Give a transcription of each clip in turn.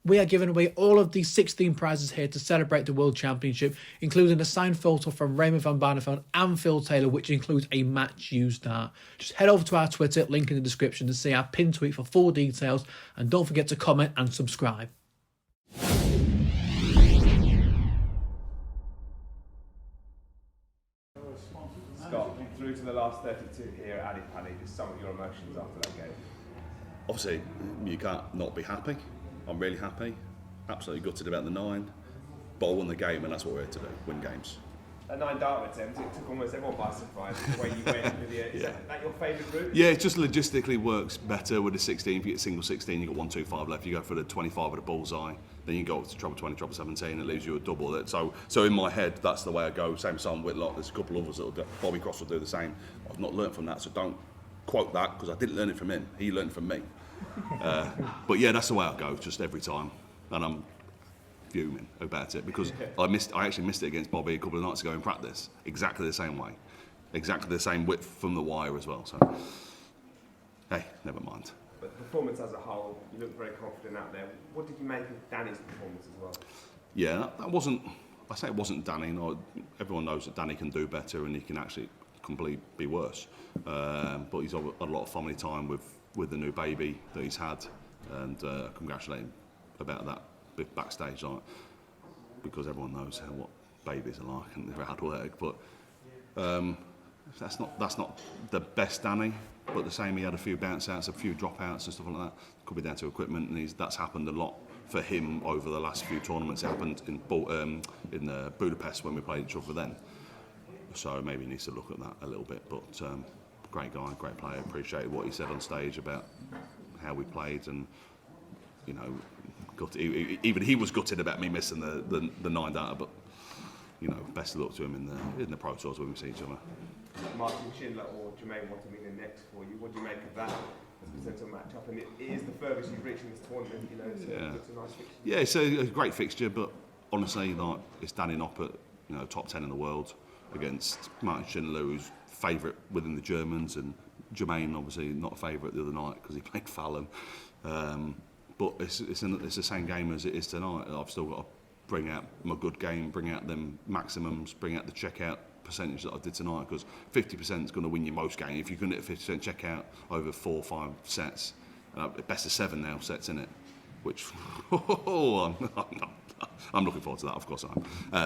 we are giving away all of these 16 prizes here to celebrate the World Championship, including a signed photo from Raymond van Barneveld and Phil Taylor, which includes a match used dart. Just head over to our Twitter, link in the description, to see our pinned tweet for full details, and don't forget to comment and subscribe. Scott, through to the last 32 here at Addy Paddy, just some of your emotions after that game. Obviously, you can't not be happy. I'm really happy. Absolutely gutted about the 9. But I won the game, and that's what we're here to do, win games. A 9-dart attempt, it took almost everyone by surprise, the way you went with it. Is that your favourite route? Yeah, it just logistically works better with the 16. If you get single 16, you've got 1, 2, 5 left. You go for the 25 with a bullseye, then you go up to treble 20, treble 17, it leaves you a double. So in my head, that's the way I go. Same as Simon Whitlock, there's a couple of others that will do. Bobby Cross will do the same. I've not learnt from that, so don't quote that, because I didn't learn it from him. He learned from me. But yeah, that's the way I go, just every time. And I'm fuming about it because I actually missed it against Bobby a couple of nights ago in practice, exactly the same way, exactly the same width from the wire as well. So, hey, never mind. But the performance as a whole, you look very confident out there. What did you make of Danny's performance as well? Yeah, that wasn't. I say it wasn't Danny. No, everyone knows that Danny can do better and he can actually completely be worse. But he's had a lot of family time with the new baby that he's had, and congratulate him about that bit backstage, like, because everyone knows what babies are like and they're hard work. But that's not the best Danny. But the same, he had a few bounce outs, a few drop outs and stuff like that. Could be down to equipment, and that's happened a lot for him over the last few tournaments. It happened in Budapest when we played each other then. So maybe he needs to look at that a little bit. But great guy, great player. Appreciated what he said on stage about how we played, and you know, even he was gutted about me missing the 9 data. But you know, best of luck to him in the Pro Tours when we see each other. Martin Schindler or Jermaine Watterman next for you. What do you make of that as a potential match-up? And it is the furthest you've reached in this tournament. You know, so it's a nice fixture. Yeah, it's a great fixture, but honestly, like, it's Danny Noppert, you know, top 10 in the world, against Martin Schindler, who's favourite within the Germans, and Jermaine obviously not a favourite the other night because he played Fallon. But it's the same game as it is tonight. I've still got to bring out my good game, bring out them maximums, bring out the checkout percentage that I did tonight, because 50% is going to win you most games. If you can hit a 50% checkout over 4 or 5 sets, best of 7 now sets in it, which I'm looking forward to that, of course I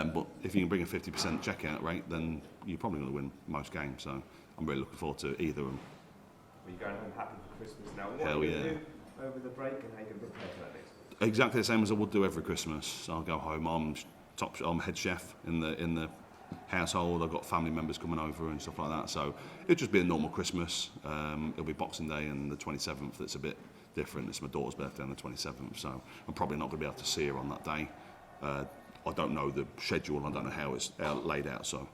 am. But if you can bring a 50% checkout rate, then you're probably going to win most games. So I'm really looking forward to either of them. Are you going home happy for Christmas now? What Hell are you yeah. going to do over the break, and how are you going to prepare for that next week? Exactly the same as I would do every Christmas. I'll go home. I'm head chef in the household. I've got family members coming over and stuff like that. So it'll just be a normal Christmas. It'll be Boxing Day and the 27th. That's a bit different. It's my daughter's birthday on the 27th, so I'm probably not going to be able to see her on that day. I don't know the schedule. I don't know how it's laid out. So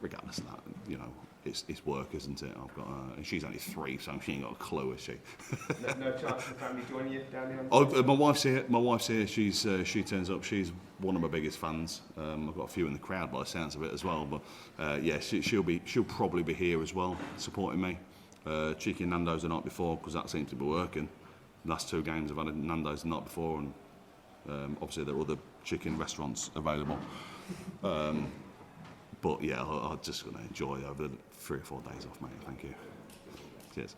regardless of that, you know, it's work, isn't it? I've got, and she's only 3, so she ain't got a clue, is she? no chance of the family joining you down here? My wife's here. My wife's here. She turns up. She's one of my biggest fans. I've got a few in the crowd by the sounds of it as well. But yeah, she'll probably be here as well, supporting me. Cheeky Nando's the night before, because that seems to be working. The last 2 games I've had Nando's the night before, and obviously there are other chicken restaurants available. But yeah, I'm just going to enjoy over 3 or 4 days off, mate. Thank you. Cheers.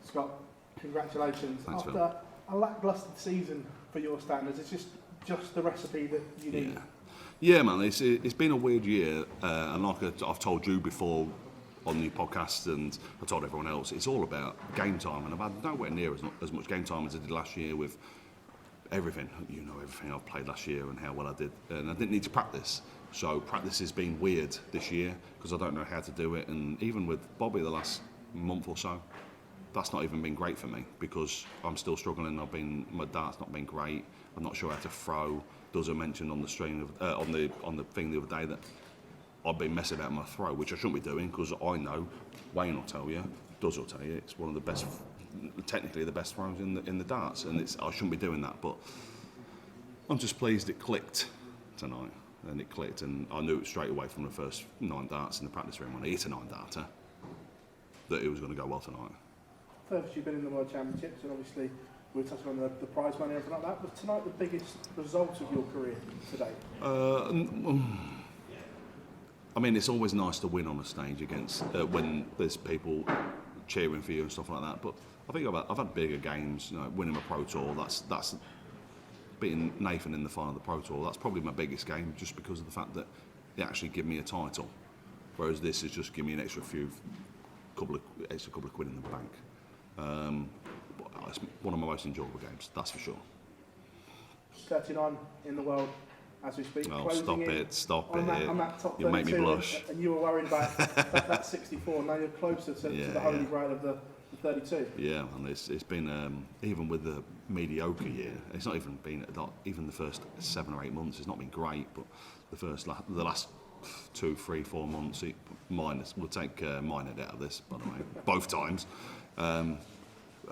Scott, congratulations. Thanks, After Phil. a lacklustre season for your standards, it's just the recipe that you need. Yeah, man. It's been a weird year, and like I've told you before on the podcast, and I told everyone else, it's all about game time, and I've had nowhere near as much game time as I did last year with everything. You know, everything I've played last year and how well I did, and I didn't need to practice. So practice has been weird this year because I don't know how to do it, and even with Bobby the last month or so, that's not even been great for me because I'm still struggling. My dart's not been great. I'm not sure how to throw. Dozer mentioned on the stream on the thing the other day that I've been messing about my throw, which I shouldn't be doing because I know, Wayne will tell you, Dozer will tell you, it's one of the best, technically the best throws in the darts, and I shouldn't be doing that. But I'm just pleased it clicked tonight. And it clicked, and I knew it straight away from the first 9 darts in the practice room when I hit a 9-darter that it was going to go well tonight. Furthest you've been in the World Championships, and obviously we were touching on the prize money and everything like that. Was tonight the biggest result of your career today? I mean, it's always nice to win on a stage against when there's people cheering for you and stuff like that. But I think I've had bigger games. You know, winning a Pro Tour, that's beating Nathan in the final of the Pro Tour. That's probably my biggest game, just because of the fact that it actually give me a title, whereas this is just give me an extra couple of quid in the bank. But it's one of my most enjoyable games, that's for sure. 39 in the world as we speak. Oh, stop it! On that top 32, you make me blush. And you were worried about that 64. Now you're closer to the holy grail of the 32. Yeah, and it's been even with the mediocre year. It's not even been even the first 7 or 8 months. It's not been great, but the last 2, 3, 4 months, we'll take minor out of this, by the way, both times.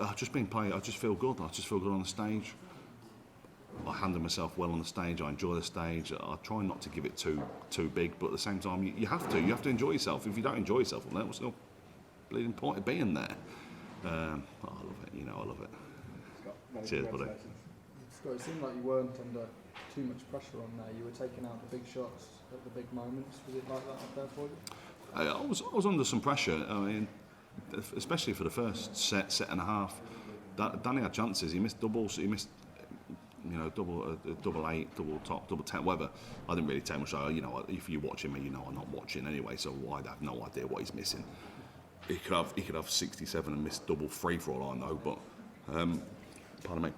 I've just been playing. I just feel good. I just feel good on the stage. I handle myself well on the stage. I enjoy the stage. I try not to give it too big, but at the same time, you have to. You have to enjoy yourself. If you don't enjoy yourself, well, what's the bleeding point of being there? I love it. You know, I love it. Scott, Cheers, buddy. Scott, it seemed like you weren't under too much pressure on there. You were taking out the big shots at the big moments. Was it like that up there for you? I was under some pressure. I mean, especially for the first set and a half. Danny had chances. He missed doubles. He missed, double 8, double top, double 10, whatever. I didn't really take much. If you're watching me, you know I'm not watching anyway. So I'd have no idea what he's missing. He could have 67 and miss double 3 for all I know. But pardon me.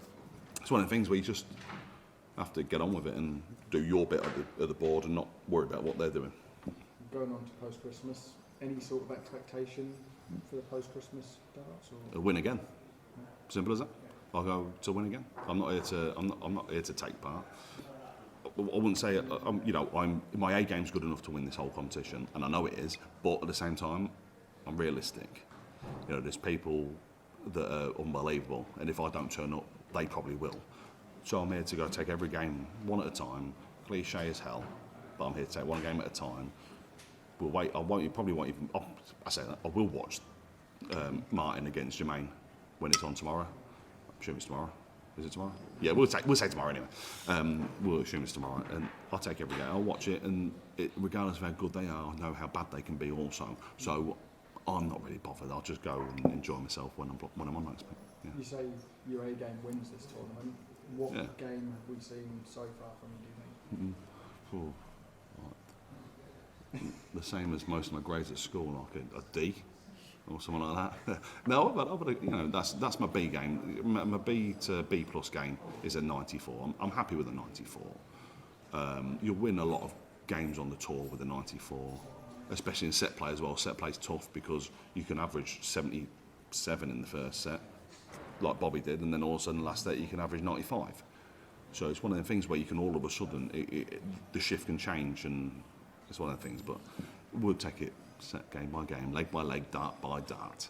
It's one of the things where you just have to get on with it and do your bit of the board and not worry about what they're doing. Going on to post-Christmas, any sort of expectation for the post-Christmas darts? A win again. Simple as that. I'll go to win again. I'm not here to take part. I wouldn't say my A game's good enough to win this whole competition, and I know it is. But at the same time, I'm realistic. There's people that are unbelievable, and if I don't turn up, they probably will. So I'm here to go take every game one at a time. Cliche as hell, but I'm here to take one game at a time. We'll wait. I say that I will watch Martin against Jermaine when it's on tomorrow. I'm assuming it's tomorrow. Is it tomorrow? Yeah, we'll say tomorrow anyway. We'll assume it's tomorrow, and I'll take every game. I'll watch it, and regardless of how good they are, I know how bad they can be also. So I'm not really bothered. I'll just go and enjoy myself when I'm on next. Yeah. You say your A game wins this tournament. What game have we seen so far from you, do you think? The same as most of my grades at school, like a D or something like that. No, but that's my B game. My B to B plus game is a 94. I'm happy with a 94. You'll win a lot of games on the tour with a 94, especially in set play as well. Set play's tough because you can average 77 in the first set, like Bobby did, and then all of a sudden the last set you can average 95. So it's one of the things where you can all of a sudden the shift can change, and it's one of the things. But we'll take it set game by game, leg by leg, dart by dart.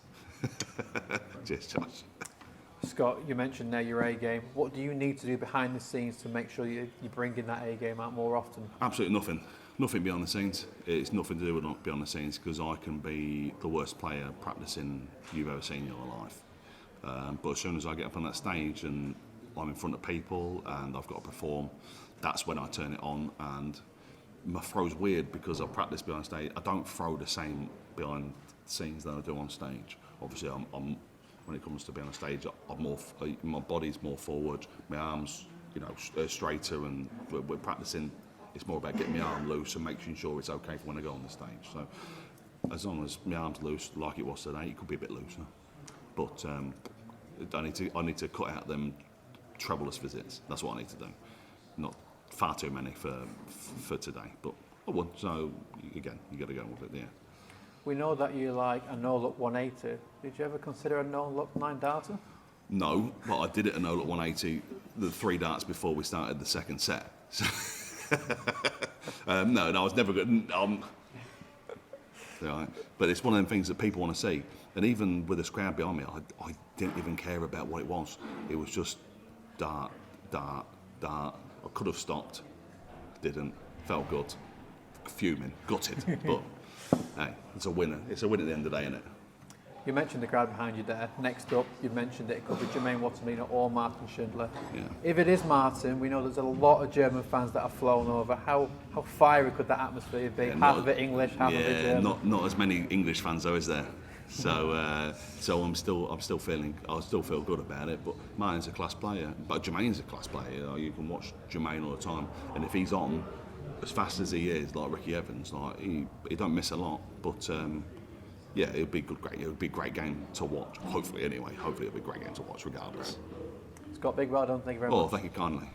Cheers, Josh. Scott, you mentioned there your A game. What do you need to do behind the scenes to make sure you're bringing that A game out more often? Absolutely nothing. Nothing beyond the scenes. It's nothing to do with beyond the scenes, because I can be the worst player practicing you've ever seen in your life. But as soon as I get up on that stage and I'm in front of people and I've got to perform, that's when I turn it on. And my throw's weird because I practice behind stage. I don't throw the same behind the scenes that I do on stage. Obviously, I'm when it comes to being on stage, my body's more forward, my arms, straighter, and we're practicing. It's more about getting my arm loose and making sure it's okay for when I go on the stage. So, as long as my arm's loose, like it was today, it could be a bit looser. But I need to cut out them troublous visits. That's what I need to do. Not far too many for today, but I would. So again, you got to go with it. Yeah. We know that you like a no-look 180. Did you ever consider a no-look 9 darter? No, but I did it a no-look 180 the 3 darts before we started the second set. No, I was never good. But it's one of them things that people want to see. And even with this crowd behind me, I didn't even care about what it was. It was just dart, dart, dart. I could have stopped, didn't. Felt good, fuming, gutted. But hey, it's a winner. It's a win at the end of the day, isn't it? You mentioned the crowd behind you there. Next up, you mentioned it could be Jermaine Wattimena or Martin Schindler. Yeah. If it is Martin, we know there's a lot of German fans that have flown over. How fiery could that atmosphere be? Half of it English, half of it German. Not as many English fans though, is there? So I'm still feeling, I still feel good about it. But Martin's a class player, but Jermaine's a class player. You can watch Jermaine all the time, and if he's on as fast as he is, like Ricky Evans, like he don't miss a lot. But yeah, it'll be a great game to watch. Hopefully, anyway. Hopefully, it'll be a great game to watch, regardless. Scott, big well done. Thank you very much. Oh, thank you kindly.